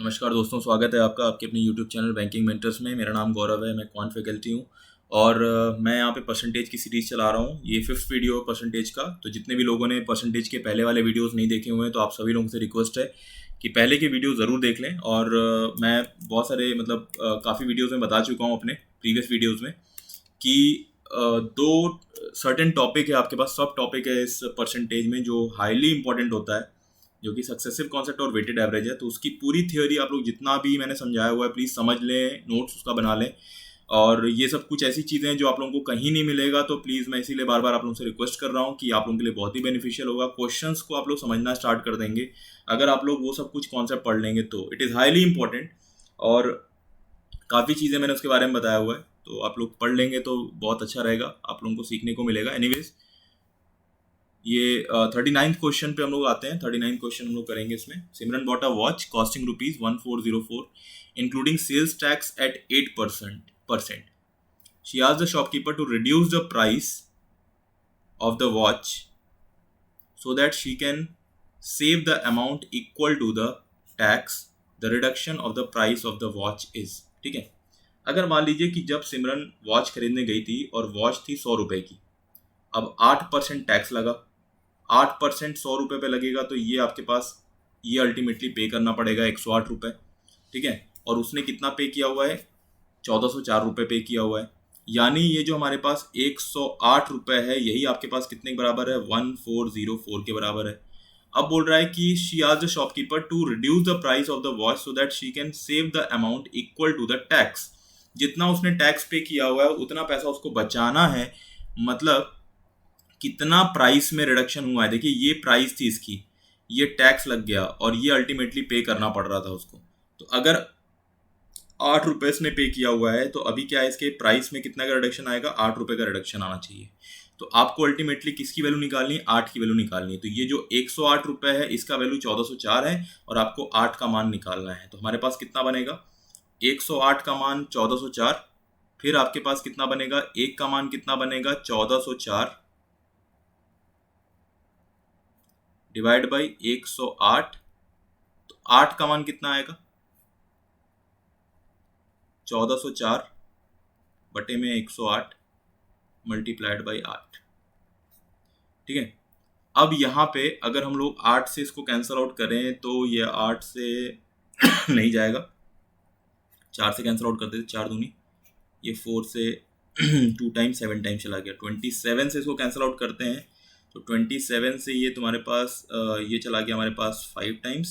नमस्कार दोस्तों, स्वागत है आपका आपके अपने YouTube चैनल बैंकिंग मेंटर्स में। मेरा नाम गौरव है, मैं क्वांट फैकल्टी हूँ और मैं यहाँ पे परसेंटेज की सीरीज़ चला रहा हूँ। ये 5th वीडियो है परसेंटेज का। तो जितने भी लोगों ने परसेंटेज के पहले वाले वीडियोस नहीं देखे हुए हैं तो आप सभी लोगों से रिक्वेस्ट है कि पहले के वीडियो ज़रूर देख लें। और मैं बहुत सारे काफ़ी वीडियोज़ में बता चुका हूँ अपने प्रीवियस वीडियोज़ में कि दो सर्टेन टॉपिक है आपके पास, सब टॉपिक है इस परसेंटेज में जो हाईली इंपॉर्टेंट होता है, जो कि सक्सेसिव कॉन्सेप्ट और वेटेड एवरेज है। तो उसकी पूरी थ्योरी आप लोग जितना भी मैंने समझाया हुआ है प्लीज़ समझ लें, नोट्स उसका बना लें। और ये सब कुछ ऐसी चीज़ें हैं जो आप लोगों को कहीं नहीं मिलेगा, तो प्लीज़ मैं इसीलिए बार बार आप लोगों से रिक्वेस्ट कर रहा हूँ कि आप लोगों के लिए बहुत ही बेनिफिशियल होगा। क्वेश्चंस को आप लोग समझना स्टार्ट कर देंगे अगर आप लोग वो सब कुछ कॉन्सेप्ट पढ़ लेंगे, तो इट इज़ हाईली इंपॉर्टेंट। और काफ़ी चीज़ें मैंने उसके बारे में बताया हुआ है, तो आप लोग पढ़ लेंगे तो बहुत अच्छा रहेगा, आप लोगों को सीखने को मिलेगा। एनीवेज, ये 39th क्वेश्चन पे हम लोग आते हैं। 39th क्वेश्चन हम लोग करेंगे इसमें। Simran bought a watch costing ₹1404 including sales tax at 8%. She asked the shopkeeper to reduce the price of the watch so that she can save the amount equal to the tax the reduction of the price of the watch is। ठीक है, अगर मान लीजिए कि जब सिमरन watch खरीदने गई थी और वॉच थी 100 रुपए की, अब 8% टैक्स लगा। 8% 100 रुपये पे लगेगा तो ये आपके पास ये अल्टीमेटली पे करना पड़ेगा 108 रुपये। ठीक है, और उसने कितना पे किया हुआ है? 1404 रुपये पे किया हुआ है। यानी ये जो हमारे पास 108 रुपये है, यही आपके पास कितने के बराबर है? 1404 के बराबर है। अब बोल रहा है कि she asked the shopkeeper to reduce the price of the watch so that she can save the amount equal to the tax. जितना उसने टैक्स पे किया हुआ है उतना पैसा उसको बचाना है। मतलब कितना प्राइस में रिडक्शन हुआ है? देखिए, ये प्राइस थी इसकी, ये टैक्स लग गया और ये अल्टीमेटली पे करना पड़ रहा था उसको। तो अगर 8 रुपये इसने पे किया हुआ है तो अभी क्या है, इसके प्राइस में कितना का रिडक्शन आएगा? 8 रुपये का रिडक्शन आना चाहिए। तो आपको अल्टीमेटली किसकी वैल्यू निकालनी है? 8 की वैल्यू निकालनी है। तो ये जो 108 रुपये है इसका वैल्यू 1404 है और आपको 8 का मान निकालना है। तो हमारे पास कितना बनेगा? 108 का मान 1404, फिर आपके पास कितना बनेगा? 1 का मान कितना बनेगा? 1404 डिवाइड बाई 108। तो 8 का मान कितना आएगा? 1404 बटे में 108 मल्टीप्लाइड बाई 8। ठीक है, अब यहाँ पे अगर हम लोग 8 से इसको कैंसल आउट करें तो ये 8 से नहीं जाएगा, 4 से कैंसल आउट कर देते, 4 दूनी, ये 4 से 2 टाइम 7 टाइम चला गया। 27 से इसको कैंसल आउट करते हैं तो 27 से ये तुम्हारे पास ये चला गया हमारे पास 5 टाइम्स।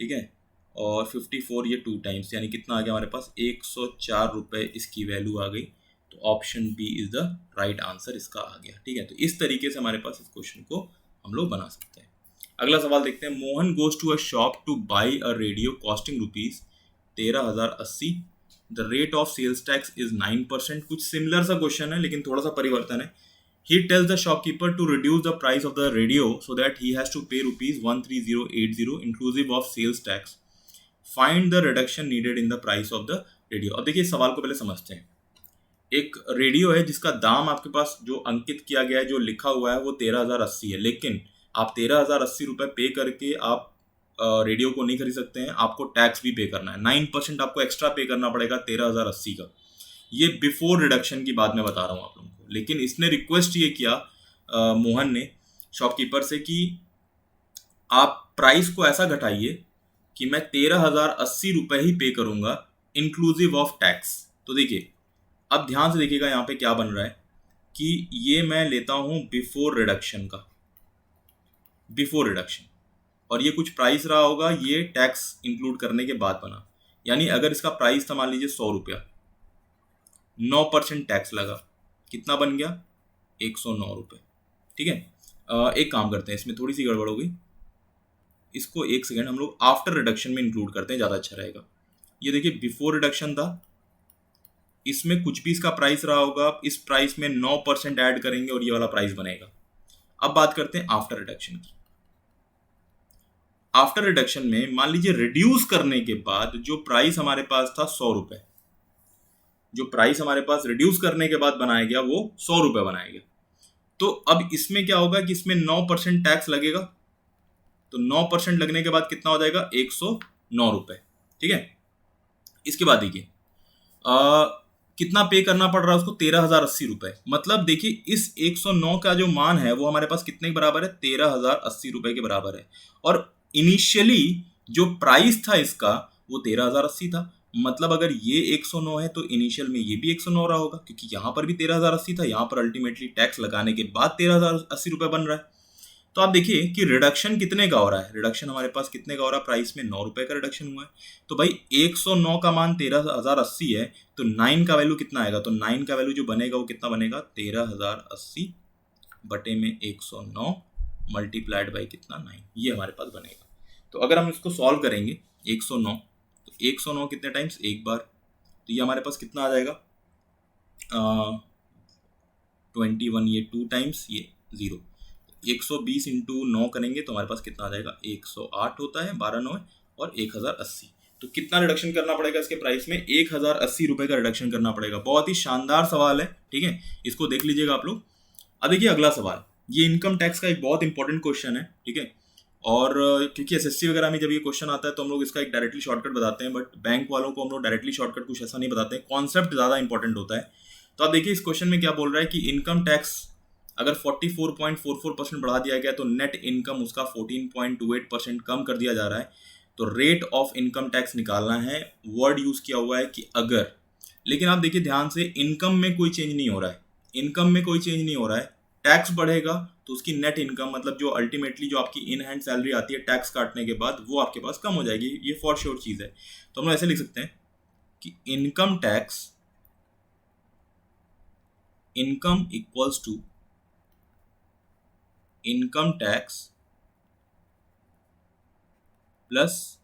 ठीक है, और 54 ये 2 टाइम्स, यानी कितना आ गया हमारे पास? 104 रुपये इसकी वैल्यू आ गई। तो option B is the right answer इसका आ गया। ठीक है, तो इस तरीके से हमारे पास इस क्वेश्चन को हम लोग बना सकते हैं। अगला सवाल देखते हैं। Mohan goes to a shop to buy a radio costing ₹13,080। The rate of sales tax is 9%। कुछ सिमिलर सा क्वेश्चन है लेकिन थोड़ा सा परिवर्तन है। He tells the shopkeeper to reduce the price of the radio so that he has to pay ₹13080 inclusive of sales tax. Find the reduction needed in the price of the radio। अब देखिए, इस सवाल को पहले समझते हैं। एक radio है जिसका दाम आपके पास जो अंकित किया गया है, जो लिखा हुआ है, वो 13,080 है। लेकिन आप 13,080 रुपये पे करके आप रेडियो को नहीं खरीद सकते हैं, आपको टैक्स भी पे करना है। 9% आपको एक्स्ट्रा पे करना पड़ेगा 13,080 का। ये बिफोर रिडक्शन की बात मैं बता रहा हूँ आप लोगों को। लेकिन इसने रिक्वेस्ट ये किया मोहन ने शॉपकीपर से कि आप प्राइस को ऐसा घटाइए कि मैं 13,080 रुपये ही पे करूंगा इंक्लूसिव ऑफ टैक्स। तो देखिए, अब ध्यान से देखिएगा यहाँ पे क्या बन रहा है कि ये मैं लेता हूँ बिफोर रिडक्शन का, बिफोर रिडक्शन, और ये कुछ प्राइस रहा होगा, ये टैक्स इंक्लूड करने के बाद बना। यानी अगर इसका प्राइस था मान लीजिए 100 रुपया, 9% टैक्स लगा, कितना बन गया? 109 रुपये। ठीक है, एक काम करते हैं, इसमें थोड़ी सी गड़बड़ हो गई, इसको एक सेकेंड हम लोग आफ्टर रिडक्शन में इंक्लूड करते हैं, ज़्यादा अच्छा रहेगा। ये देखिए, बिफोर रिडक्शन था, इसमें कुछ भी इसका प्राइस रहा होगा, इस प्राइस में 9% ऐड करेंगे और ये वाला प्राइस बनेगा। अब बात करते हैं आफ्टर रिडक्शन की। आफ्टर रिडक्शन में मान लीजिए रिड्यूस करने के बाद जो प्राइस हमारे पास था 100 रुपये, जो प्राइस हमारे पास रिड्यूस करने के बाद बनाया गया वो 100 रुपये बनाया गया। तो अब इसमें क्या होगा कि इसमें 9% टैक्स लगेगा। तो 9% लगने के बाद कितना हो जाएगा? 109 रुपये। ठीक है। इसके बाद देखिए कितना पे करना पड़ रहा है उसको, 13,080 रुपये। मतलब देखिए इस 109 का जो मान है वो हमारे पास कितने के बराबर है, 13,080 रुपये के बराबर है। और इनिशियली जो प्राइस था इसका वो 13,080 था। मतलब अगर ये 109 है तो इनिशियल में ये भी 109 रहा होगा, क्योंकि यहाँ पर भी 13,080 था, यहाँ पर अल्टीमेटली टैक्स लगाने के बाद 13,080 रुपये बन रहा है। तो आप देखिए कि रिडक्शन कितने का हो रहा है, रिडक्शन हमारे पास कितने का हो रहा है, प्राइस में 9 रुपए का रिडक्शन हुआ है। तो भाई 109 का मान 13,080 है, तो 9 का वैल्यू कितना आएगा, तो 9 का वैल्यू जो बनेगा वो कितना बनेगा, 13,080 बटे में 109 मल्टीप्लाइड बाई कितना, 9, ये हमारे पास बनेगा। तो अगर हम इसको सॉल्व करेंगे 109, तो 109 कितने टाइम्स, एक बार, तो ये हमारे पास कितना आ जाएगा 21, ये 2 टाइम्स, ये 0। 120 इंटू 9 करेंगे तो हमारे पास कितना आ जाएगा, 108 होता है, 12 9 और 1080। तो कितना रिडक्शन करना पड़ेगा इसके प्राइस में, 1080 रुपये का रिडक्शन करना पड़ेगा। बहुत ही शानदार सवाल है, ठीक है, इसको देख लीजिएगा आप लोग। अब देखिए अगला सवाल, ये इनकम टैक्स का एक बहुत इंपॉर्टेंट क्वेश्चन है, ठीक है। और क्योंकि एसएससी वगैरह में जब ये क्वेश्चन आता है तो हम लोग इसका एक डायरेक्टली शॉर्टकट बताते हैं, बट बैंक वालों को हम लोग डायरेक्टली शॉर्टकट कुछ ऐसा नहीं बताते हैं, कॉन्सेप्ट ज़्यादा इंपॉर्टेंट होता है। तो आप देखिए इस क्वेश्चन में क्या बोल रहा है कि इनकम टैक्स अगर 44.44% बढ़ा दिया गया तो नेट इनकम उसका 14.28% कम कर दिया जा रहा है। तो रेट ऑफ इनकम टैक्स निकालना है, वर्ड यूज़ किया हुआ है कि अगर। लेकिन आप देखिए ध्यान से, इनकम में कोई चेंज नहीं हो रहा है, इनकम में कोई चेंज नहीं हो रहा है। टैक्स बढ़ेगा तो उसकी नेट इनकम, मतलब जो अल्टीमेटली जो आपकी इन हैंड सैलरी आती है टैक्स काटने के बाद, वो आपके पास कम हो जाएगी, ये फॉर श्योर चीज़ है। तो हम लोग ऐसे लिख सकते हैं कि income equals to income tax plus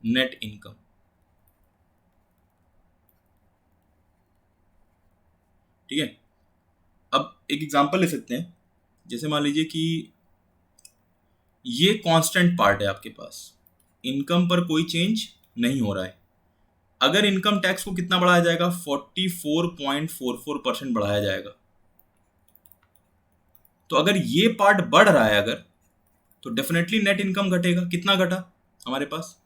net income. ठीक है, अब एक एग्जांपल ले सकते हैं, जैसे मान लीजिए कि ये कांस्टेंट पार्ट है आपके पास, इनकम पर कोई चेंज नहीं हो रहा है। अगर इनकम टैक्स को कितना बढ़ाया जाएगा, 44.44% बढ़ाया जाएगा। तो अगर ये पार्ट बढ़ रहा है अगर, तो डेफिनेटली नेट इनकम घटेगा। कितना घटा हमारे पास,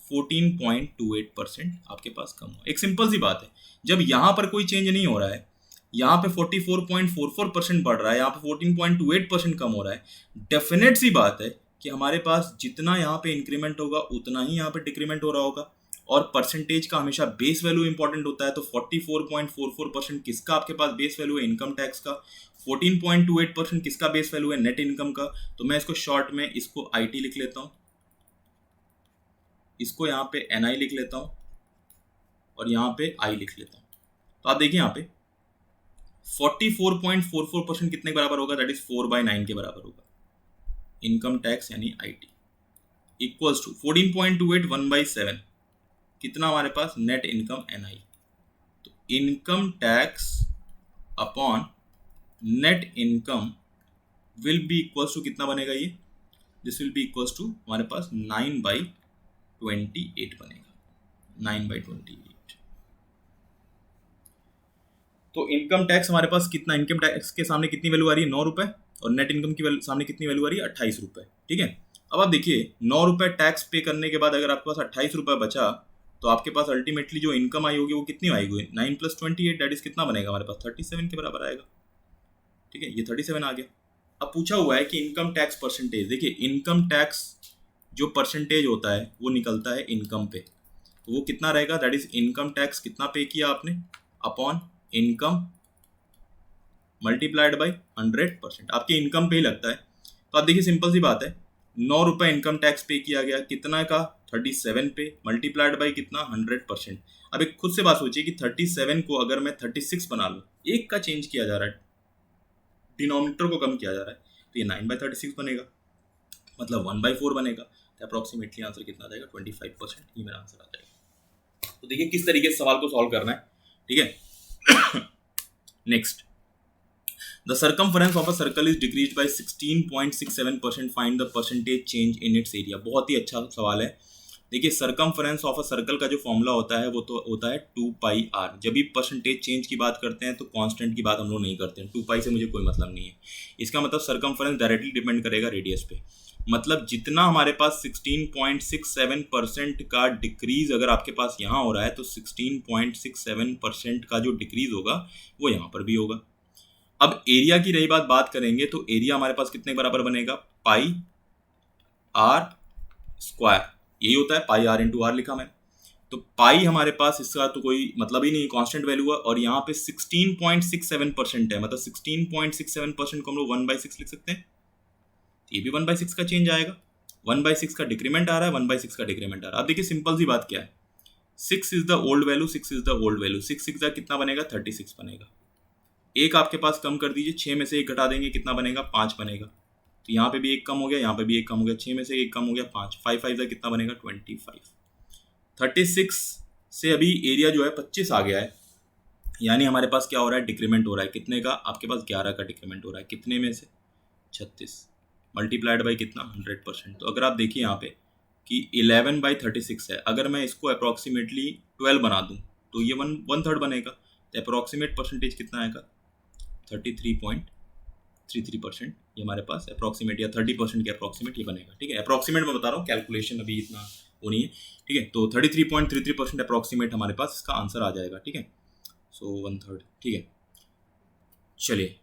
14.28% आपके पास कम हुआ। एक सिंपल सी बात है, जब यहाँ पर कोई चेंज नहीं हो रहा है, यहाँ पे 44.44% बढ़ रहा है, यहाँ पे 14.28% कम हो रहा है, डेफिनेट सी बात है कि हमारे पास जितना यहाँ पे इंक्रीमेंट होगा उतना ही यहाँ पे डिक्रीमेंट हो रहा होगा। और परसेंटेज का हमेशा बेस वैल्यू इंपॉर्टेंट होता है। तो 44.44% किसका आपके पास बेस वैल्यू है, इनकम टैक्स का। 14.28% किसका बेस वैल्यू है, नेट इनकम का। तो मैं इसको शॉर्ट में इसको IT लिख लेता हूँ, इसको यहाँ पे NI लिख लेता हूँ और यहाँ पे I लिख लेता हूँ। तो आप देखिए यहाँ पे 44.44% कितने के बराबर होगा, दैट इज 4/9 के बराबर होगा। इनकम टैक्स यानी IT इक्वल्स टू 14.28 1/7, कितना हमारे पास, नेट इनकम NI। तो income tax upon net income will be equals to कितना बनेगा, ये this will be equals to हमारे पास 9/28 बनेगा, 9/28। तो इनकम टैक्स हमारे पास कितना, इनकम टैक्स के सामने कितनी वैल्यू आ रही है, 9 रुपये, और नेट इनकम के सामने कितनी वैल्यू आ रही है, 28 रुपये। ठीक है, अब आप देखिए 9 रुपये टैक्स पे करने के बाद अगर आपके पास 28 रुपये बचा, तो आपके पास अल्टीमेटली जो इनकम आई होगी वो कितनी आएगी, 9 + 28 दैट इज कितना बनेगा हमारे पास, 37 के बराबर आएगा। ठीक है, ये 37 आ गया। अब पूछा हुआ है कि इनकम टैक्स परसेंटेज। देखिए इनकम टैक्स जो परसेंटेज होता है वो निकलता है इनकम पे, तो वो कितना रहेगा, दैट इज इनकम टैक्स कितना पे किया आपने अपॉन इनकम मल्टीप्लाइड बाई 100%, आपके इनकम पे ही लगता है। तो आप देखिए सिंपल सी बात है, 9 रुपये इनकम टैक्स पे किया गया, कितना का, 37 पे, मल्टीप्लाइड बाई कितना, 100%। अब एक खुद से बात सोचिए कि 37 को अगर मैं 36 बना लूँ, एक का चेंज किया जा रहा है, डिनोमिनेटर को कम किया जा रहा है, तो ये 9/36 बनेगा, मतलब 1/4 बनेगा। तो अप्रॉक्सीमेटली आंसर कितना आ जाएगा, 25%, ये मेरा आंसर आ जाएगा। तो देखिए किस तरीके से सवाल को सॉल्व करना है। ठीक है, next, the circumference of a circle is decreased bye 16.67%, find the percentage change in its area. बहुत ही अच्छा सवाल है। देखिए सर्कमफरेंस ऑफ अ सर्कल का जो फॉर्मूला होता है वो तो होता है 2πr। जब भी परसेंटेज चेंज की बात करते हैं तो कांस्टेंट की बात हम लोग नहीं करते हैं, 2π से मुझे कोई मतलब नहीं है। इसका मतलब सर्कमफरेंस डायरेक्टली डिपेंड करेगा रेडियस पे। मतलब जितना हमारे पास 16.67% का डिक्रीज अगर आपके पास यहाँ हो रहा है तो 16.67% का जो डिक्रीज होगा वो यहाँ पर भी होगा। अब एरिया की रही बात करेंगे तो एरिया हमारे पास कितने के बराबर बनेगा, पाई आर स्क्वायर, यही होता है, पाई आर इंटू आर लिखा मैंने। तो पाई हमारे पास इसका तो कोई मतलब ही नहीं, कांस्टेंट वैल्यू है, और यहाँ पे 16.67% है, मतलब 16.67% को हम लोग 1/6 लिख सकते हैं। ये भी 1/6 का चेंज आएगा, 1/6 का डिक्रीमेंट आ रहा है, 1/6 का डिक्रीमेंट आ रहा है। अब देखिए सिंपल सी बात क्या है, 6 is the old value, 6 is the old value, 6 का कितना बनेगा, 36 बनेगा। एक आपके पास कम कर दीजिए, 6 में से एक घटा देंगे, कितना बनेगा, 5 बनेगा। तो यहाँ पे भी एक कम हो गया, यहाँ पे भी एक कम हो गया, 6 में से एक कम हो गया, 5, 5 5 का कितना बनेगा, 25। 36 से अभी एरिया जो है 25 आ गया है, यानी हमारे पास क्या हो रहा है, डिक्रीमेंट हो रहा है। कितने का, आपके पास 11 का डिक्रीमेंट हो रहा है, कितने में से, 36 मल्टीप्लाइड बाई कितना, 100%। तो अगर आप देखिए यहाँ पे कि 11/36 है, अगर मैं इसको अप्रॉक्सीमेटली 12 बना दूँ तो ये 1/3 बनेगा। तो अप्रॉक्सीमेट परसेंटेज कितना आएगा, 33.33%। ये हमारे पास अप्रॉक्सीमेट या 30% के अप्रॉक्सीमेट ये बनेगा, ठीक है। अप्रॉक्सीमेट मैं बता रहा हूँ, कैलकुलेशन अभी इतना वो नहीं है, ठीक है। तो 33.33% अप्रॉक्सीमेट हमारे पास इसका आंसर आ जाएगा, ठीक है। सो 1/3, ठीक है। चलिए,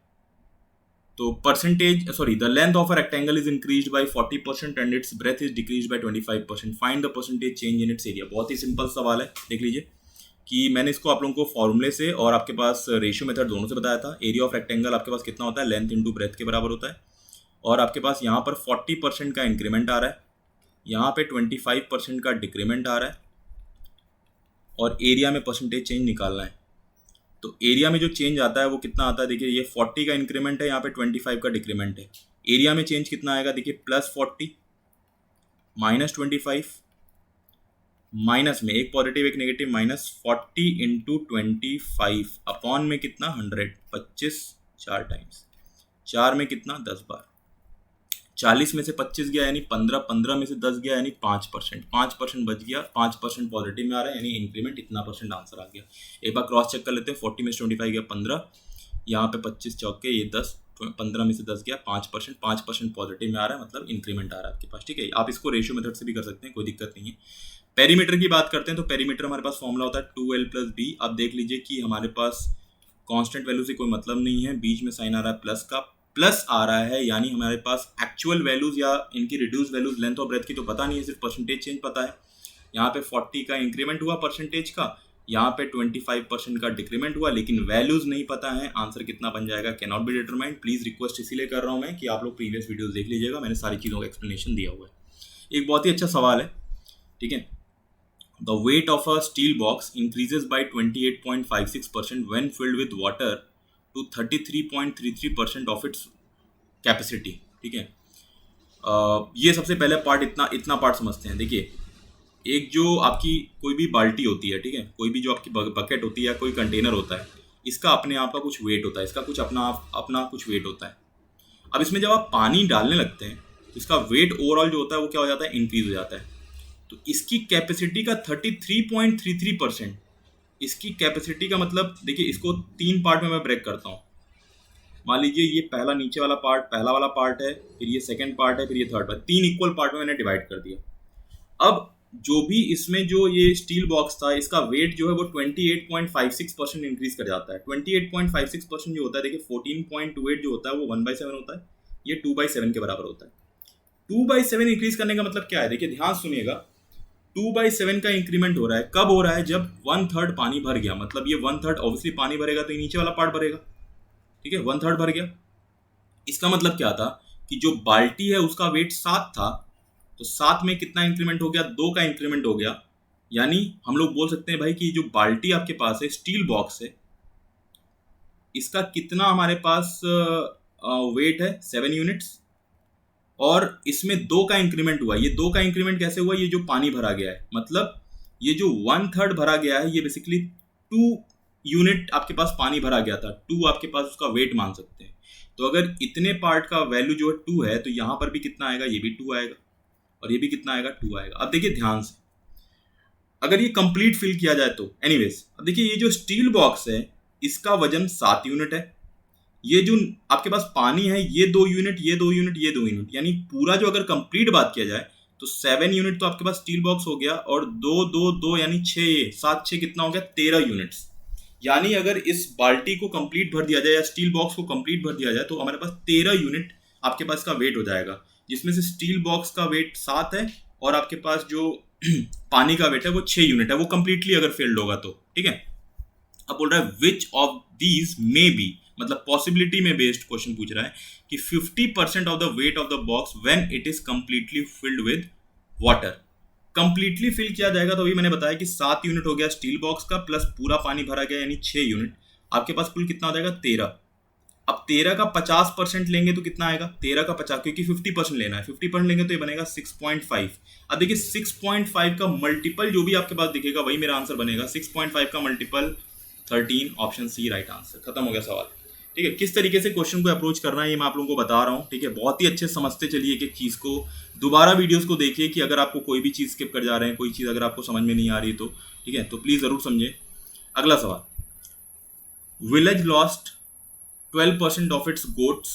तो percentage, sorry, the length of a rectangle is increased by 40% and it's breath is decreased bye 25%, find the percentage change in its area. बहुत ही सिंपल सवाल है, देख लीजिए कि मैंने इसको आप लोगों को फॉर्मूले से और आपके पास रेशियो मेथड दोनों से बताया था। एरिया ऑफ रेक्टेंगल आपके पास कितना होता है, लेंथ इंटू ब्रेथ के बराबर होता है, और आपके पास यहाँ पर 40% का इंक्रीमेंट आ रहा है, यहाँ पे 25% का डिक्रीमेंट आ रहा है, और एरिया में परसेंटेज चेंज निकालना है। तो एरिया में जो चेंज आता है वो कितना आता है, देखिए ये 40 का इंक्रीमेंट है, यहाँ पे 25 का डिक्रीमेंट है। एरिया में चेंज कितना आएगा, देखिए +40 -25 माइनस में एक पॉजिटिव एक नेगेटिव, -40 × 25 अपॉन में कितना, 100, 25 4 टाइम्स, 4 में कितना, 10 बार, 40 में से 25 गया यानी 15, 15 में से 10 गया यानी 5%, 5% बच गया, 5% पॉजिटिव में आ रहा है, यानी इंक्रीमेंट इतना परसेंट आंसर आ गया। एक बार क्रॉस चेक कर लेते हैं, 40 में से 25 गया 15, यहाँ पे 25 चौके ये 10, 15 में से 10 गया 5%, 5% पॉजिटिव में आ रहा है, मतलब इंक्रीमेंट आ रहा है आपके पास, ठीक है। आप इसको रेशियो मेथड से भी कर सकते हैं, कोई दिक्कत नहीं है। पेरीमीटर की बात करते हैं, तो पेरीमीटर हमारे पास फॉर्मूला होता है 2l + b। अब देख लीजिए कि हमारे पास कांस्टेंट वैल्यू से कोई मतलब नहीं है, बीच में साइन आ रहा है प्लस का, प्लस आ रहा है, यानी हमारे पास एक्चुअल वैल्यूज या इनकी रिड्यूस वैल्यूज लेंथ और ब्रेथ की तो पता नहीं है, सिर्फ परसेंटेज चेंज पता है। यहाँ पे 40 का इंक्रीमेंट हुआ परसेंटेज का, यहाँ पे 25% का डिक्रीमेंट हुआ, लेकिन वैल्यूज नहीं पता है। आंसर कितना बन जाएगा, can not be determined. Please request इसीलिए कर रहा हूँ मैं कि आप लोग प्रीवियस वीडियोस देख लीजिएगा, मैंने सारी चीज़ों का एक्सप्लेनेशन दिया हुआ है। एक बहुत ही अच्छा सवाल है, ठीक है। The weight of a steel box increases by 28.56% when filled with water to 33.33% of its capacity, ठीक है। ये सबसे पहले पार्ट, इतना पार्ट समझते हैं। देखिए, एक जो आपकी कोई भी बाल्टी होती है, ठीक है, कोई भी जो आपकी बकेट होती है या कोई कंटेनर होता है, इसका अपने आप का कुछ वेट होता है, इसका कुछ अपना कुछ वेट होता है। अब इसमें जब आप पानी डालने लगते हैं तो इसका वेट ओवरऑल जो होता है वो क्या हो जाता है, इंक्रीज हो जाता है। तो इसकी कैपेसिटी का 33.33%, इसकी कैपेसिटी का मतलब, देखिए इसको 3 पार्ट में मैं ब्रेक करता हूँ। मान लीजिए ये पहला नीचे वाला पार्ट, पहला वाला पार्ट है, फिर ये सेकंड पार्ट है, फिर ये थर्ड पार्ट, 3 इक्वल पार्ट में मैंने डिवाइड कर दिया। अब जो भी इसमें जो ये स्टील बॉक्स था, इसका वेट जो है वो 28.56% इंक्रीज कर जाता है। 28.56% जो होता है, देखिए 14.28 जो होता है वो 1/7 होता है, ये 2/7 के बराबर होता है। 2/7 इंक्रीज करने का मतलब क्या है, देखिए ध्यान सुनिएगा, 2/7 का इंक्रीमेंट हो रहा है, कब हो रहा है, जब 1/3 पानी भर गया, मतलब ये 1/3 ऑब्वियसली पानी भरेगा तो ये नीचे वाला पार्ट भरेगा, ठीक है, 1/3 भर गया। इसका मतलब क्या था कि जो बाल्टी है उसका वेट 7 था, तो 7 में कितना इंक्रीमेंट हो गया, 2 का इंक्रीमेंट हो गया, यानी हम लोग बोल सकते हैं भाई कि जो बाल्टी आपके पास है, स्टील बॉक्स है, इसका कितना हमारे पास वेट है, 7 यूनिट्स, और इसमें 2 का इंक्रीमेंट हुआ। ये 2 का इंक्रीमेंट कैसे हुआ, ये जो पानी भरा गया है, मतलब ये जो 1/3 भरा गया है, ये बेसिकली 2 यूनिट आपके पास पानी भरा गया था, 2 आपके पास उसका वेट मान सकते हैं। तो अगर इतने पार्ट का वैल्यू जो है 2 है, तो यहाँ पर भी कितना आएगा, ये भी 2 आएगा, और ये भी कितना आएगा, 2 आएगा। अब देखिए ध्यान से, अगर ये कंप्लीट फिल किया जाए तो एनीवेज, अब देखिए ये जो स्टील बॉक्स है इसका वजन 7 यूनिट है, ये जो आपके पास पानी है, ये 2 यूनिट, ये 2 यूनिट, ये 2 यूनिट, यानी पूरा जो अगर कंप्लीट बात किया जाए तो 7 यूनिट तो आपके पास स्टील बॉक्स हो गया, और 2 2 2 यानी 6, 7 6 कितना हो गया, 13 यूनिट्स। यानी अगर इस बाल्टी को कंप्लीट भर दिया जाए या स्टील बॉक्स को कंप्लीट भर दिया जाए तो हमारे पास 13 यूनिट आपके पास का वेट हो जाएगा, जिसमें से स्टील बॉक्स का वेट 7 है और आपके पास जो पानी का वेट है वो 6 यूनिट है, वो कंप्लीटली अगर फिल्ड होगा तो। ठीक है, अब बोल रहा है which of these may be, मतलब पॉसिबिलिटी में बेस्ड क्वेश्चन पूछ रहा है कि 50% of the weight of the box when it is completely filled with water. Completely fill किया जाएगा तो अभी मैंने बताया कि 7 यूनिट हो गया स्टील बॉक्स का, प्लस पूरा पानी भरा गया यानी 6 यूनिट, आपके पास कुल कितना हो जाएगा 13। अब 13 का 50% लेंगे तो कितना आएगा, 13 का 50, क्योंकि 50% लेना है, 50% लेंगे तो ये बनेगा 6.5। अब देखिए 6.5 का मल्टीपल जो भी आपके पास दिखेगा वही मेरा आंसर बनेगा। 6.5 का multiple 13, option C right answer. खत्म हो गया सवाल। ठीक है, किस तरीके से क्वेश्चन को अप्रोच करना है ये मैं आप लोगों को बता रहा हूँ। ठीक है, बहुत ही अच्छे समझते चलिए एक एक चीज़ को, दोबारा वीडियोस को देखिए कि अगर आपको कोई भी चीज़ स्किप कर जा रहे हैं, कोई चीज़ अगर आपको समझ में नहीं आ रही तो ठीक है, तो प्लीज़ ज़रूर समझें। अगला सवाल, village lost 12% of its goats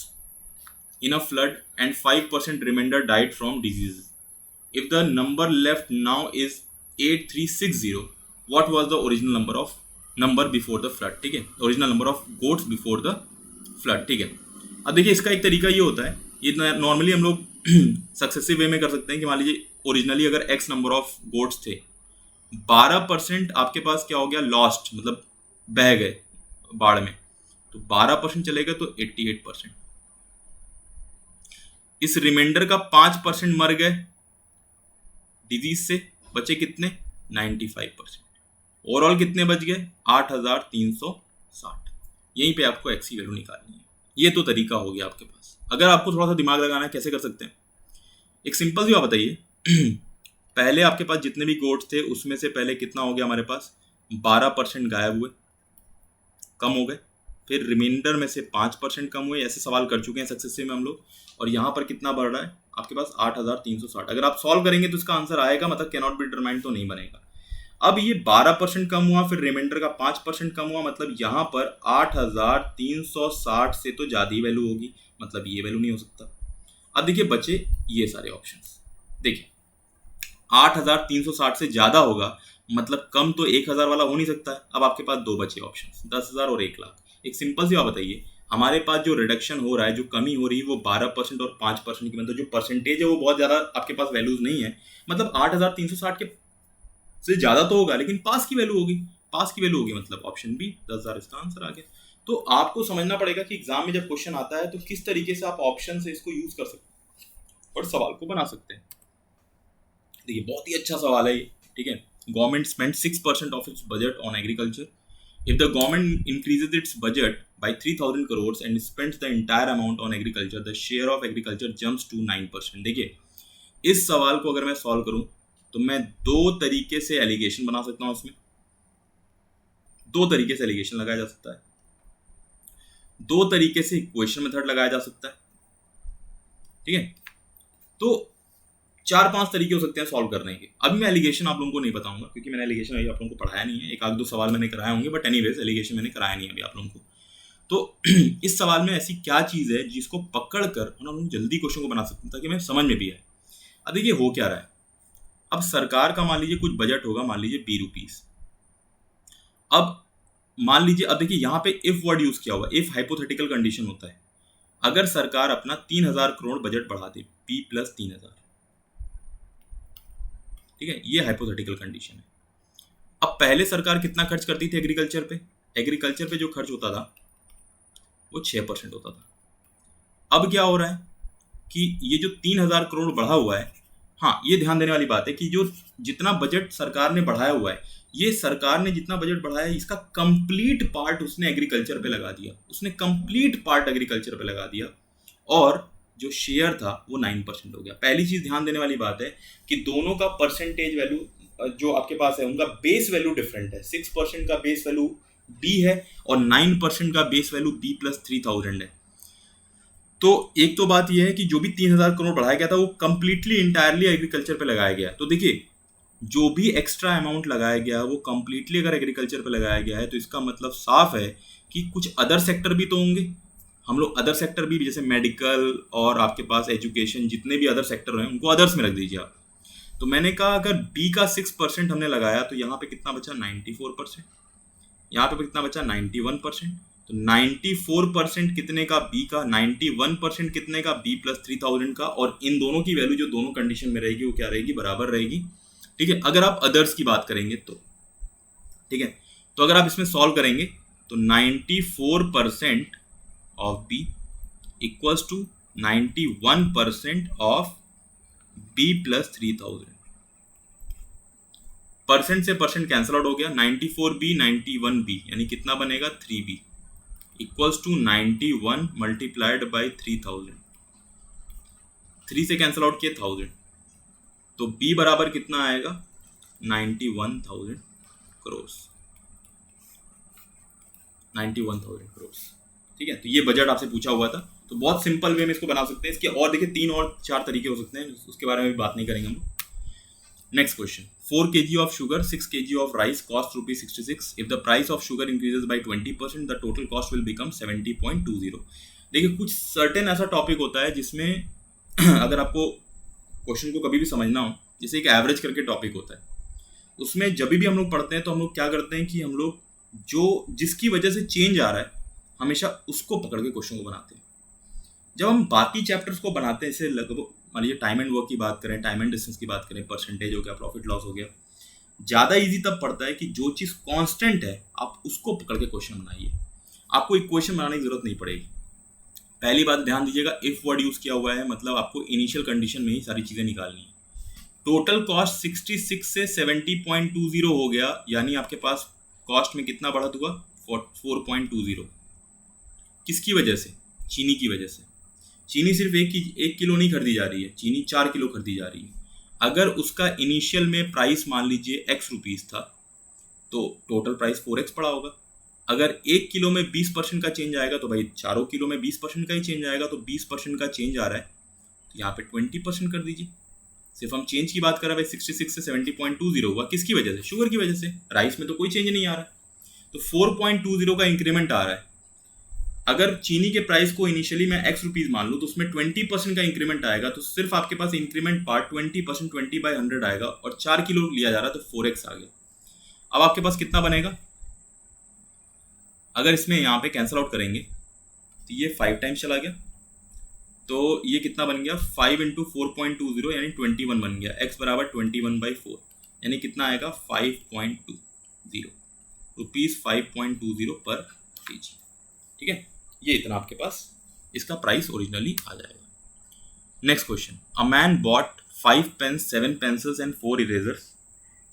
in a flood and 5% remainder died from diseases. If the number left now is 8360, what was the original number before the flood? ठीक है, original number of goats before the flood। ठीक है, अब देखिए इसका एक तरीका ये होता है, ये नॉर्मली हम लोग सक्सेसिव वे में कर सकते हैं कि मान लीजिए ओरिजिनली अगर x नंबर ऑफ गोट्स थे, 12% आपके पास क्या हो गया लॉस्ट, मतलब बह गए बाढ़ में, तो 12% चलेगा तो 88%। इस रिमाइंडर का 5% मर गए डिजीज से, बचे कितने 95%। ओवरऑल कितने बच गए 8360। यहीं पे आपको एक्स की वैल्यू निकालनी है। ये तो तरीका हो गया आपके पास। अगर आपको थोड़ा सा दिमाग लगाना है कैसे कर सकते हैं, एक सिंपल सी बात बताइए पहले आपके पास जितने भी गोट्स थे उसमें से पहले कितना हो गया हमारे पास 12% गायब हुए, कम हो गए, फिर रिमाइंडर में से 5% कम हुए। ऐसे सवाल कर चुके हैं सक्सेसिव में हम लोग, और यहाँ पर कितना बढ़ रहा है आपके पास 8360। अगर आप सॉल्व करेंगे तो इसका आंसर आएगा, मतलब कैन नॉट बी डिटरमाइंड तो नहीं बनेगा। अब ये 12% कम हुआ, फिर रिमाइंडर का 5% कम हुआ, मतलब यहाँ पर 8360 से तो ज़्यादा ही वैल्यू होगी, मतलब ये वैल्यू नहीं हो सकता। अब देखिए बचे ये सारे ऑप्शंस, देखिए 8360 से ज़्यादा होगा, मतलब कम तो 1000 वाला हो नहीं सकता है। अब आपके पास दो बचे ऑप्शंस, 10,000 और 1 लाख। एक सिंपल सी बात बताइए, हमारे पास जो रिडक्शन हो रहा है, जो कमी हो रही है, वो 12% और 5% की, मतलब जो परसेंटेज है वो बहुत ज़्यादा आपके पास वैल्यूज नहीं है। मतलब 8360 के से ज़्यादा तो होगा, लेकिन पास की वैल्यू होगी, पास की वैल्यू होगी, मतलब ऑप्शन बी 10,000 इसका आंसर आ गया। तो आपको समझना पड़ेगा कि एग्जाम में जब क्वेश्चन आता है तो किस तरीके से आप ऑप्शन से इसको यूज कर सकते हैं और सवाल को बना सकते हैं। देखिए बहुत ही अच्छा सवाल है ये। ठीक है, government spend 6% of its budget on agriculture. If the government increases its budget by 3,000 crores and spends the entire amount on agriculture, the share of agriculture jumps to 9%। देखिए इस सवाल को अगर मैं सॉल्व करूं तो मैं दो तरीके से एलिगेशन बना सकता हूं, उसमें दो तरीके से एलिगेशन लगाया जा सकता है, दो तरीके से इक्वेशन मेथड लगाया जा सकता है। ठीक है, तो 4-5 तरीके हो सकते हैं सॉल्व करने के। अभी मैं एलिगेशन आप लोगों को नहीं बताऊंगा क्योंकि मैंने एलिगेशन अभी आप लोगों को पढ़ाया नहीं है, एक आध दो सवाल मैंने कराए होंगे, बट एनीवेज एलिगेशन मैंने कराया नहीं अभी आप लोगों को। तो इस सवाल में ऐसी क्या चीज़ है जिसको पकड़ कर हम लोग जल्दी क्वेश्चन को बना सकते हैं ताकि हमें समझ में भी आए। अब देखिए हो क्या रहा है, अब सरकार का मान लीजिए कुछ बजट होगा, मान लीजिए ₹20। अब मान लीजिए, अब देखिए यहाँ पे इफ वर्ड यूज किया हुआ, इफ हाइपोथेटिकल कंडीशन होता है। अगर सरकार अपना 3,000 करोड़ बजट बढ़ा दे, P+3000, ठीक है, ये हाइपोथेटिकल कंडीशन है। अब पहले सरकार कितना खर्च करती थी एग्रीकल्चर पे, एग्रीकल्चर पे जो खर्च होता था वो 6% होता था। अब क्या हो रहा है कि ये जो 3,000 करोड़ बढ़ा हुआ है, हाँ ये ध्यान देने वाली बात है कि जो जितना बजट सरकार ने बढ़ाया हुआ है, ये सरकार ने जितना बजट बढ़ाया है इसका कंप्लीट पार्ट उसने एग्रीकल्चर पे लगा दिया, उसने कंप्लीट पार्ट एग्रीकल्चर पे लगा दिया, और जो शेयर था वो 9% हो गया। पहली चीज ध्यान देने वाली बात है कि दोनों का परसेंटेज वैल्यू जो आपके पास है उनका बेस वैल्यू डिफरेंट है। 6% का बेस वैल्यू बी है और 9% का बेस वैल्यू B+3000 है। तो एक तो बात यह है कि जो भी 3,000 करोड़ बढ़ाया गया था वो कंप्लीटली इंटायरली एग्रीकल्चर पे लगाया गया। तो देखिए जो भी एक्स्ट्रा अमाउंट लगाया गया वो कंप्लीटली अगर एग्रीकल्चर पे लगाया गया है तो इसका मतलब साफ है कि कुछ अदर सेक्टर भी तो होंगे। हम लोग अदर सेक्टर भी, जैसे मेडिकल और आपके पास एजुकेशन, जितने भी अदर सेक्टर हैं उनको अदर्स में रख दीजिए आप। तो मैंने कहा अगर बी का 6% हमने लगाया तो यहाँ पे कितना बचा 94%, यहाँ पे कितना बचा 91%। तो 94% कितने का बी का, 91% कितने का बी प्लस 3000 का, और इन दोनों की वैल्यू जो दोनों कंडीशन में रहेगी वो क्या रहेगी, बराबर रहेगी। ठीक है, अगर आप अदर्स की बात करेंगे तो ठीक है, तो अगर आप इसमें सॉल्व करेंगे तो 94% of B equals to 91% of B plus 3000। Percent से परसेंट कैंसिल आउट हो गया, 94b 91b यानी कितना बनेगा 3b equals to 91 multiplied by 3000। 3 से कैंसिल आउट किया 1000, तो b बराबर कितना आएगा 91,000 करोड़। 91,000 करोड़। ठीक है, तो ये बजट आपसे पूछा हुआ था, तो बहुत सिंपल वे में इसको बना सकते हैं। इसके और देखिए 3 और 4 तरीके हो सकते हैं, उसके बारे में भी बात नहीं करेंगे हम। Next question, 4 kg of sugar, 6 kg of rice cost ₹66. If the price of sugar increases by 20%, the total cost will become 70.20. देखिए कुछ सर्टेन ऐसा टॉपिक होता है जिसमें अगर आपको क्वेश्चन को कभी भी समझना हो, जैसे एक एवरेज करके टॉपिक होता है, उसमें जब भी हम लोग पढ़ते हैं तो हम लोग क्या करते हैं कि हम लोग जो जिसकी वजह से चेंज आ रहा है हमेशा उसको पकड़ के क्वेश्चन को बनाते हैं। जब हम बाकी चैप्टर्स को बनाते हैं, जैसे लगभग मान लीजिए टाइम एंड वर्क की बात करें, टाइम एंड डिस्टेंस की बात करें, परसेंटेज हो गया, प्रॉफिट लॉस हो गया, ज़्यादा इजी तब पड़ता है कि जो चीज़ कांस्टेंट है आप उसको पकड़ के क्वेश्चन बनाइए। आपको इक्वेशन बनाने की जरूरत नहीं पड़ेगी। पहली बात ध्यान दीजिएगा, इफ वर्ड यूज़ किया हुआ है, मतलब आपको इनिशियल कंडीशन में ही सारी चीज़ें निकालनी है। टोटल कॉस्ट 66 से 70.20 हो गया, यानी आपके पास कॉस्ट में कितना बढ़त हुआ 4.20। किसकी वजह से, चीनी की वजह से। चीनी सिर्फ 1 किलो नहीं खरीदी जा रही है, चीनी 4 किलो खरीदी जा रही है। अगर उसका इनिशियल में प्राइस मान लीजिए x रुपीज़ था तो टोटल प्राइस 4x पड़ा होगा। अगर 1 किलो में 20% का चेंज आएगा तो भाई 4 किलो में 20% का ही चेंज आएगा, तो 20% का चेंज आ रहा है तो यहाँ पे 20% कर दीजिए। सिर्फ हम चेंज की बात कर रहे हैं भाई, 66 से 70.20 हुआ, किसकी वजह से, शुगर की वजह से। राइस में तो कोई चेंज नहीं आ रहा है, तो 4.20 का इंक्रीमेंट आ रहा है। अगर चीनी के प्राइस को इनिशियली मैं x रुपीज़ मान लूँ तो उसमें 20% का इंक्रीमेंट आएगा, तो सिर्फ आपके पास इंक्रीमेंट पार्ट 20%, 20/100 आएगा, और 4 किलो लिया जा रहा है तो 4x आ गया। अब आपके पास कितना बनेगा, अगर इसमें यहाँ पे कैंसिल आउट करेंगे तो ये 5 टाइम्स चला गया, तो ये कितना बन गया 5 इंटू 4.20 यानी 21 बन गया। x बराबर 21/4 यानी कितना आएगा 5.20 रुपीज़, 5.20 पर kg। ठीक है, ये इतना आपके पास इसका प्राइस ओरिजिनली आ जाएगा। Next question, a man bought 5 pens, 7 pencils and 4 erasers.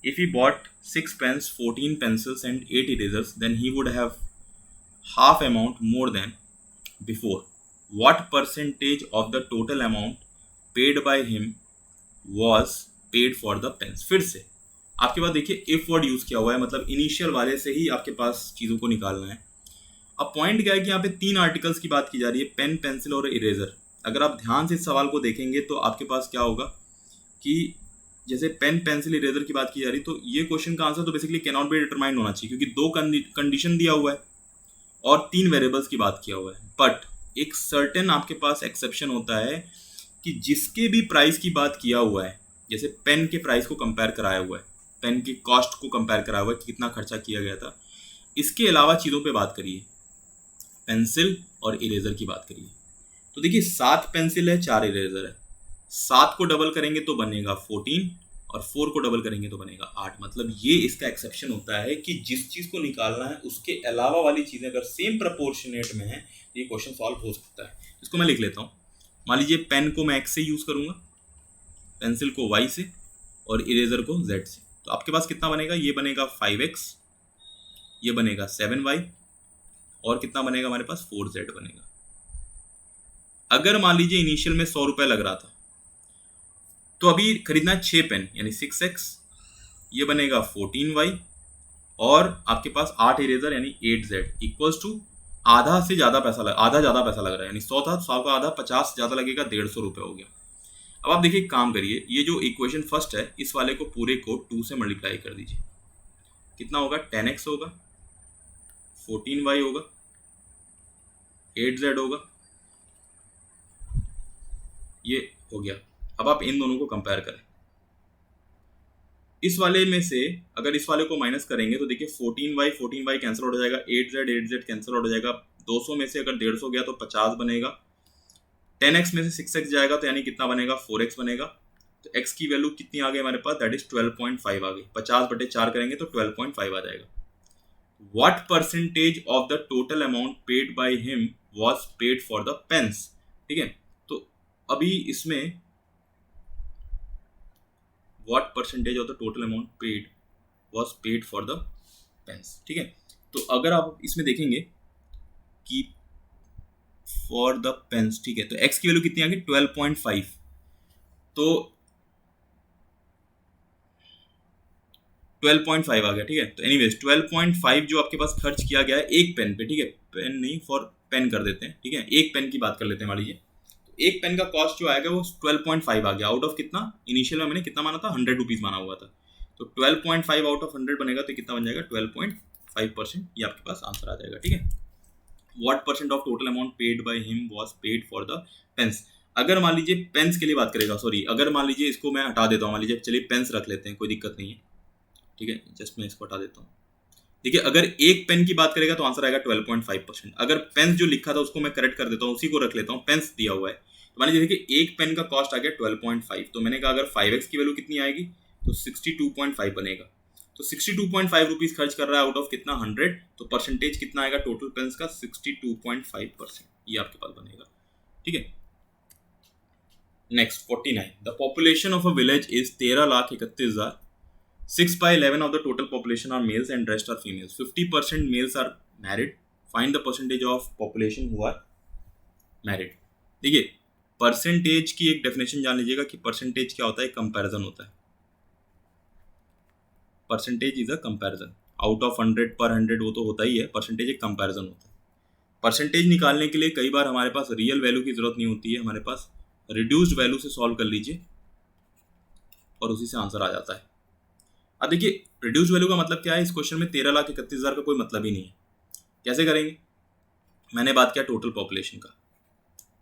If he bought 6 pens, 14 pencils and 8 erasers, then he would have half amount more than before. What percentage of the total amount paid by him was paid for the pens. फिर से आपके पास देखिए if word use किया हुआ है, मतलब initial वाले से ही आपके पास चीज़ों को निकालना है। अब पॉइंट क्या है कि यहाँ पे 3 आर्टिकल्स की बात की जा रही है, पेन, पेंसिल और इरेजर। अगर आप ध्यान से इस सवाल को देखेंगे तो आपके पास क्या होगा कि जैसे पेन, पेंसिल, इरेजर की बात की जा रही, तो ये क्वेश्चन का आंसर तो basically can not be determined होना चाहिए, क्योंकि 2 कंडीशन दिया हुआ है और 3 वेरिएबल्स की बात किया हुआ है। बट एक सर्टेन आपके पास एक्सेप्शन होता है कि जिसके भी प्राइस की बात किया हुआ है, जैसे पेन के प्राइस को कंपेयर कराया हुआ है, पेन की कॉस्ट को कंपेयर कराया हुआ है कि कितना खर्चा किया गया था, इसके अलावा चीज़ों पे बात करिए, पेंसिल और इरेजर की बात करिए। तो देखिए 7 पेंसिल है, 4 इरेजर है, 7 को डबल करेंगे तो बनेगा 14 और 4 को डबल करेंगे तो बनेगा 8। मतलब ये इसका एक्सेप्शन होता है कि जिस चीज़ को निकालना है उसके अलावा वाली चीज़ें अगर सेम प्रपोर्शनेट में है तो ये क्वेश्चन सॉल्व हो सकता है। इसको मैं लिख लेता हूँ। मान लीजिए पेन को मैं x से यूज़ करूँगा, पेंसिल को y से और इरेजर को z से, तो आपके पास कितना बनेगा, ये बनेगा 5x, ये बनेगा 7y और कितना बनेगा हमारे पास 4z बनेगा। अगर मान लीजिए इनिशियल में 100 रुपये लग रहा था, तो अभी खरीदना है 6 पेन यानी 6x, ये बनेगा 14y और आपके पास 8 इरेजर यानी 8z इक्वल्स टू आधा ज़्यादा पैसा लग रहा है, यानी 100 था, 100 का आधा 50 ज़्यादा लगेगा, 150 रुपये हो गया। अब आप देखिए काम करिए, ये जो इक्वेशन फर्स्ट है इस वाले को पूरे को 2 से मल्टीप्लाई कर दीजिए, कितना होगा 10x होगा, 14y होगा, 8Z होगा, ये हो गया। अब आप इन दोनों को कंपेयर करें। इस वाले में से अगर इस वाले को माइनस करेंगे तो देखिए 14y कैंसिल आउट हो जाएगा, 8z कैंसिल आउट हो जाएगा, 200 में से अगर 150 गया तो 50 बनेगा, 10x में से 6x जाएगा तो यानी कितना बनेगा, 4x बनेगा। तो x की वैल्यू कितनी आ गई हमारे पास, दैट इज 12.5 आ गई। 50/4 करेंगे तो 12.5 आ जाएगा। What percentage of the total amount paid by him was paid for the pens. ठीक है, तो अभी इसमें what percentage of the total amount paid was paid for the pens। ठीक है, तो अगर आप इसमें देखेंगे कि for the pens, ठीक है, तो x की वैल्यू कितनी आ गई, 12.5। तो 12.5 आ गया। ठीक है, तो एनीवेज 12.5 जो आपके पास खर्च किया गया है एक पेन पे, ठीक है, पेन नहीं, फॉर पेन कर देते हैं। ठीक है, एक पेन की बात कर लेते हैं मान लीजिए, एक पेन का कॉस्ट जो आएगा वो 12.5 आ गया। आउट ऑफ कितना, इनिशियल में मैंने कितना माना था, 100 रुपीज़ माना हुआ था, तो 12.5 आउट ऑफ 100 बनेगा तो कितना बन जाएगा, 12.5%। ये आपके पास आंसर आ जाएगा। ठीक है, what percent of total amount paid by him was paid for the pens. अगर मान लीजिए पेन्स के लिए बात करेगा, सॉरी, अगर मान लीजिए इसको मैं हटा देता हूँ, मान लीजिए चलिए पेन्स रख लेते हैं, कोई दिक्कत नहीं है। ठीक है, जस्ट मैं इसको हटा देता हूँ। देखिए, अगर एक पेन की बात करेगा तो आंसर आएगा 12.5%। अगर पेन जो लिखा था उसको मैं करेक्ट कर देता हूँ, उसी को रख लेता हूँ, पेन्स दिया हुआ है, मान लीजिए देखिए एक पेन का कॉस्ट आ गया 12.5, तो मैंने कहा अगर 5x की वैल्यू कितनी आएगी तो 62.5 बनेगा। तो 62.5 रुपीज़ खर्च कर रहा है आउट ऑफ कितना, 100, तो परसेंटेज कितना आएगा टोटल पेन्स का, 62.5%। ये आपके पास बनेगा। ठीक है, next 49, the population of a village is 13,31,000। 6/11 of the total population are males and rest are females. 50% males are married. Find the percentage of population who are married। देखिए, percentage की एक definition जान लीजिएगा कि परसेंटेज क्या होता है, comparison होता है। Percentage is a comparison, out of 100 पर 100 वो तो होता ही है, परसेंटेज एक कंपैरिजन होता है। परसेंटेज निकालने के लिए कई बार हमारे पास रियल वैल्यू की जरूरत नहीं होती है, हमारे पास रिड्यूस्ड वैल्यू से सॉल्व कर लीजिए और उसी से आंसर आ जाता है। अब देखिए, रिड्यूस्ड वैल्यू का मतलब क्या है, इस क्वेश्चन में 13,31,000 का कोई मतलब ही नहीं है। कैसे करेंगे, मैंने बात किया टोटल पॉपुलेशन का,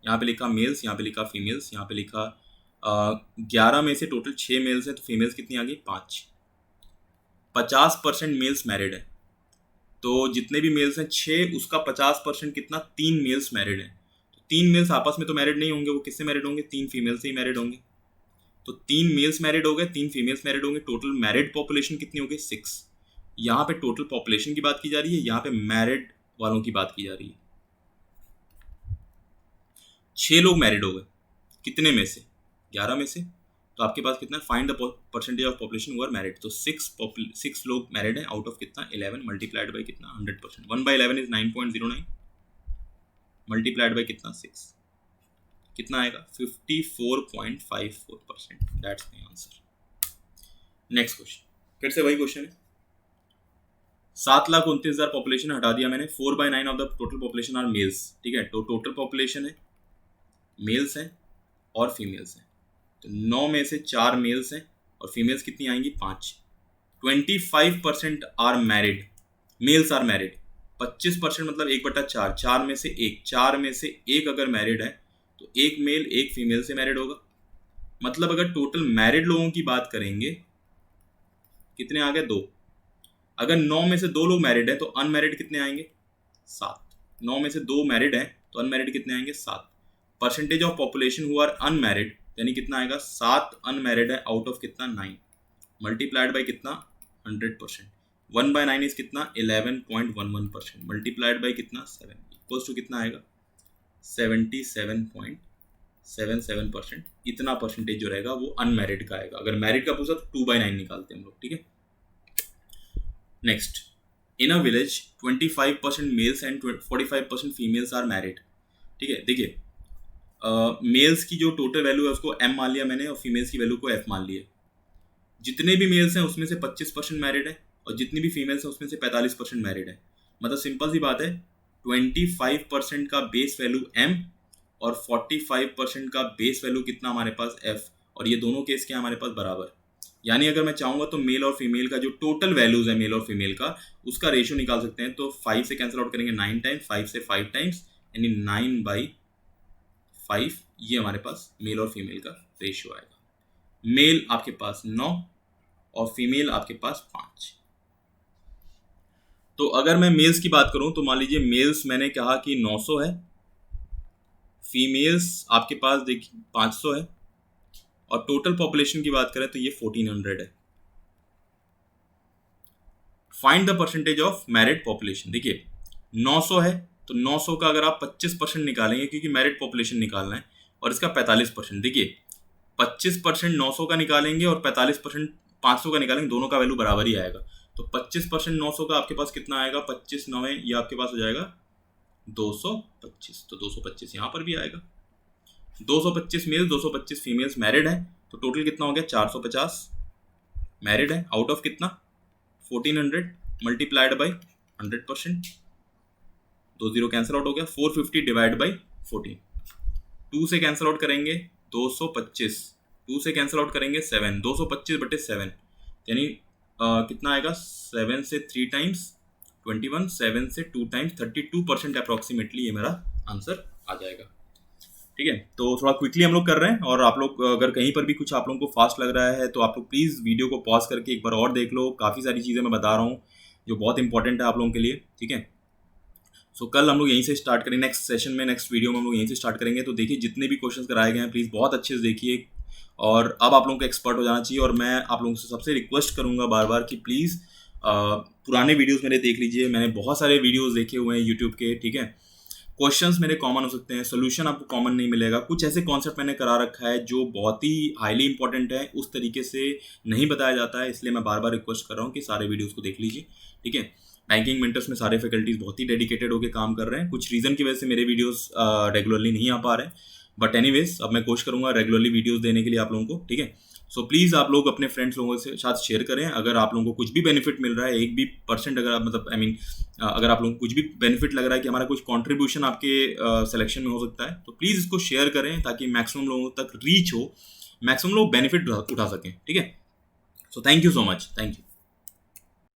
यहाँ पे लिखा मेल्स, यहाँ पे लिखा फीमेल्स, यहाँ पे लिखा 11 में से टोटल 6 मेल्स हैं, तो फीमेल्स कितनी आ गई, 5। 50% मेल्स मैरिड है, तो जितने भी मेल्स हैं 6, उसका 50% कितना, 3 मेल्स मैरिड हैं। तो 3 मेल्स आपस में तो मैरिड नहीं होंगे, वो किससे मैरिड होंगे, 3 फीमेल से ही मैरिड होंगे। तो 3 मेल्स मैरिड हो गए, 3 फीमेल्स मैरिड होंगे, टोटल मैरिड पॉपुलेशन कितनी हो गई, 6। यहाँ पे टोटल पॉपुलेशन की बात की जा रही है, यहाँ पे मैरिड वालों की बात की जा रही है। 6 लोग मैरिड हो गए, कितने में से, 11 में से, तो आपके पास कितना, find the percentage of population who are married. तो 6 लोग मैरिड हैं आउट ऑफ कितना, 11 मल्टीप्लाइड बाई कितना, 100%। 1/11 इज 9.09 मल्टीप्लाइड बाई कितना, 6, कितना आएगा, 54.54%। That's my answer. Next question, फिर से वही क्वेश्चन है। 7,29,000 पॉपुलेशन हटा दिया मैंने, 4/9 of the total population are males. ठीक है, तो टोटल पॉपुलेशन है, मेल्स हैं और फीमेल्स हैं, तो 9 में से 4 मेल्स हैं और फीमेल्स कितनी आएंगी, 5। 25% are married, males are married. 25% मतलब 1/4, 4 में से 1, 4 में से 1 अगर मैरिड है तो एक मेल एक फीमेल से मैरिड होगा। मतलब अगर टोटल मैरिड लोगों की बात करेंगे, कितने आ गए, 2। अगर 9 में से 2 लोग मैरिड है तो अनमैरिड कितने आएंगे, 7। 9 में से 2 मैरिड हैं तो अनमैरिड कितने आएंगे, 7। Percentage of population who are unmarried यानी कितना आएगा, 7 अनमैरिड है आउट ऑफ कितना, 9 मल्टीप्लाइड बाई कितना, 100%। 1/9 इज कितना, 11.11% मल्टीप्लाइड बाई कितना, 7 इक्वल्स टू कितना आएगा, 77.77%। इतना परसेंटेज जो रहेगा वो अनमैरिड का आएगा। अगर मैरिड का पूछा तो 2/9 निकालते हैं हम लोग। ठीक है, next, in a village 25% males and 45% females are married. ठीक है, देखिए मेल्स की जो टोटल वैल्यू है उसको m मान लिया मैंने और फीमेल्स की वैल्यू को f मान लिया। जितने भी मेल्स हैं उसमें से 25% मैरिड है और जितनी भी फीमेल्स हैं उसमें से 45% मैरिड है। मतलब सिंपल सी बात है, 25% का बेस वैल्यू m और 45% का बेस वैल्यू कितना हमारे पास f, और ये दोनों केस क्या हमारे पास बराबर। यानी अगर मैं चाहूँगा तो मेल और फीमेल का जो टोटल वैल्यूज है मेल और फीमेल का, उसका रेशियो निकाल सकते हैं। तो 5 से कैंसिल आउट करेंगे 9 टाइम्स, 5 से 5 टाइम्स यानी 9/5 ये हमारे पास मेल और फीमेल का रेशियो आएगा। मेल आपके पास 9 और फीमेल आपके पास 5। तो अगर मैं मेल्स की बात करूं तो मान लीजिए मेल्स मैंने कहा कि 900 है, फीमेल्स आपके पास देखिए 500 है, और टोटल पॉपुलेशन की बात करें तो ये 1400 है। Find the percentage of married population. देखिए 900 है तो 900 का अगर आप 25% निकालेंगे, क्योंकि मैरिड पॉपुलेशन निकालना है, और इसका 45%, देखिए 25% 900 का निकालेंगे और 45% 500 का निकालेंगे, दोनों का वैल्यू बराबर ही आएगा। तो 25% 900 का आपके पास कितना आएगा, 25 9 ये आपके पास हो जाएगा 225। तो 225 यहाँ पर भी आएगा। 225 मेल 225 फीमेल्स मैरिड है, तो टोटल कितना हो गया 450 मैरिड है, आउट ऑफ कितना 1400 मल्टीप्लाइड बाई 100%, 2 0 कैंसिल आउट हो गया, 450 डिवाइड बाई 14, 2 से कैंसिल आउट करेंगे 225, 2 से कैंसिल आउट करेंगे 7, 225/7 यानी कितना आएगा, 7 से 3 टाइम्स 21, 7 से 2 टाइम्स 32% अप्रॉक्सीमेटली ये मेरा आंसर आ जाएगा। ठीक है, तो थोड़ा क्विकली हम लोग कर रहे हैं, और आप लोग अगर कहीं पर भी कुछ आप लोगों को फास्ट लग रहा है तो आप लोग प्लीज़ वीडियो को पॉज करके एक बार और देख लो। काफ़ी सारी चीज़ें मैं बता रहा हूँ जो बहुत इंपॉर्टेंट है आप लोगों के लिए। ठीक है, सो कल हम लोग यहीं से स्टार्ट करेंगे, नेक्स्ट सेशन में, नेक्स्ट वीडियो में हम लोग यहीं से स्टार्ट करेंगे। तो देखिए जितने भी क्वेश्चंस कराए गए हैं प्लीज़ बहुत अच्छे से देखिए, और अब आप लोगों को एक्सपर्ट हो जाना चाहिए। और मैं आप लोगों से सबसे रिक्वेस्ट करूंगा बार बार कि प्लीज़ पुराने वीडियोस मेरे देख लीजिए, मैंने बहुत सारे वीडियोस देखे हुए हैं यूट्यूब के। ठीक है, क्वेश्चंस मेरे कॉमन हो सकते हैं, सोल्यूशन आपको कॉमन नहीं मिलेगा, कुछ ऐसे कॉन्सेप्ट मैंने करा रखा है जो बहुत ही हाईली इंपॉर्टेंट है, उस तरीके से नहीं बताया जाता है, इसलिए मैं बार बार रिक्वेस्ट कर रहा हूँ कि सारे वीडियोज़ को देख लीजिए। ठीक है, बैंकिंग मेंटर्स में सारे फैकल्टीज बहुत ही डेडिकेटेड होकर काम कर रहे हैं। कुछ रीज़न की वजह से मेरे वीडियोस रेगुलरली नहीं आ पा रहे हैं, बट एनीवेज अब मैं कोशिश करूंगा रेगुलरली वीडियोस देने के लिए आप लोगों को। ठीक है, सो प्लीज़ आप लोग अपने फ्रेंड्स लोगों के साथ शेयर करें। अगर आप लोगों को कुछ भी बेनिफिट मिल रहा है, 1 भी % अगर आप मतलब अगर आप लोगों को कुछ भी बेनिफिट लग रहा है कि हमारा कुछ कंट्रीब्यूशन आपके सिलेक्शन में हो सकता है, तो प्लीज़ इसको शेयर करें ताकि मैक्सिमम लोगों तक रीच हो, मैक्सिमम लोग बेनिफिट उठा सकें। ठीक है, so thank you so much, thank you.